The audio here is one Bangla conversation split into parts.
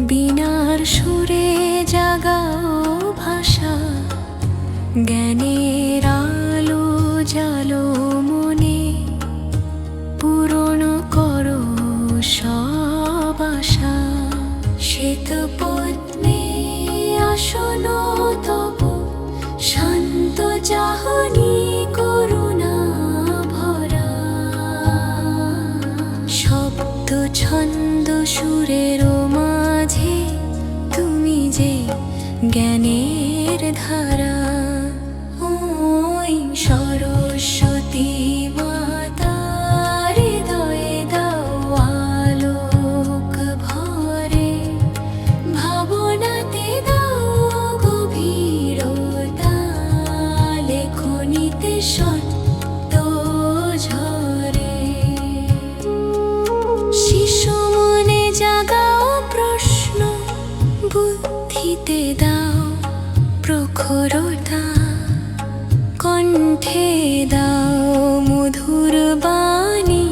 বীণার সুরে জাগাও ভাষা, জ্ঞানের আলো জালো মনে, পূরণ করো সব আশা। শ্বেত পদ্মে আসন তব, শান্ত চাহনি করুণা ভরা। শব্দ ছন্দ সুরের মাঝে তুমি যে জ্ঞানের ধারা। ওই সরস্বতী মাতা, হৃদয়ে দাও আলোক ভরে, ভাবনাতে দাও গভীরতা, লেখনীতে সত্য ঝরে। শিশু মনে জাগাও প্রশ্ন, বুদ্ধিতে দাও প্রখরতা, কণ্ঠে দাও মধুর বাণী,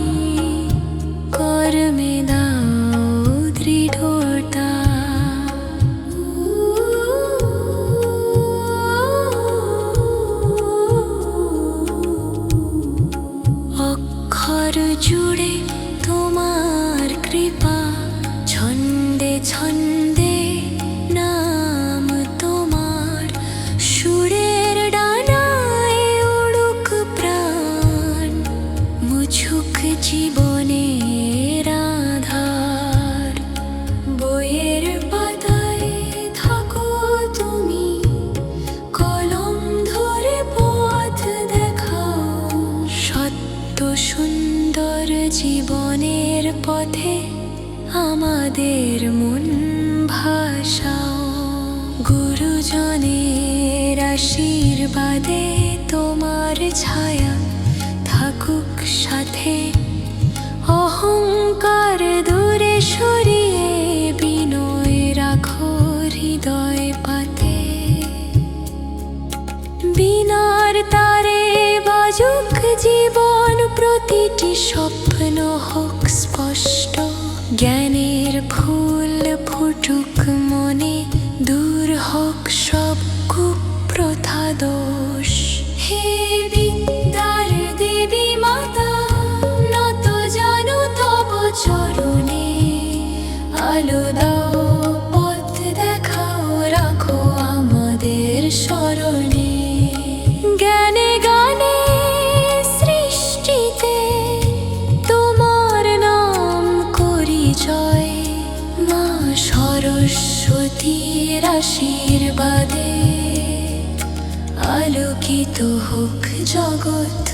কর্মে দাও দৃঢ়তা। অক্ষর জুড়ে তোমার কৃপা, ছন্দে ছন্দে নাম তোমার। সুরের ডানায় উড়ুক প্রাণ, মুছুক জীবনের আধার। বইয়ের পাতায় থাকো তুমি, কলম ধরে পথ দেখাও। সত্য সুন্দর জীবনের পথে আমাদের মন ভাসাও। গুরুজনের আশীর্বাদে তোমার ছায়া থাকুক সাথে। অহংকার দূরে সরিয়ে বিনয় রাখো হৃদয় পাতে। বীণার তারে বাজুক জীবন, প্রতিটি স্বপ্ন হোক স্পষ্ট। জ্ঞানের ফুল ফুটুক মনে, দূর হোক সব কুপ্রথা দোষ। হে বিদ্যার দেবী মাতা, নত জানু তব চরণে। আলো দাও, পথ দেখাও, রাখো আমাদের স্মরণে। জ্ঞানে গানে সৃষ্টিতে তোমার নাম করি জয়। মা সরস্বতীর আশীর্বাদে আলোকিত হোক জগৎ।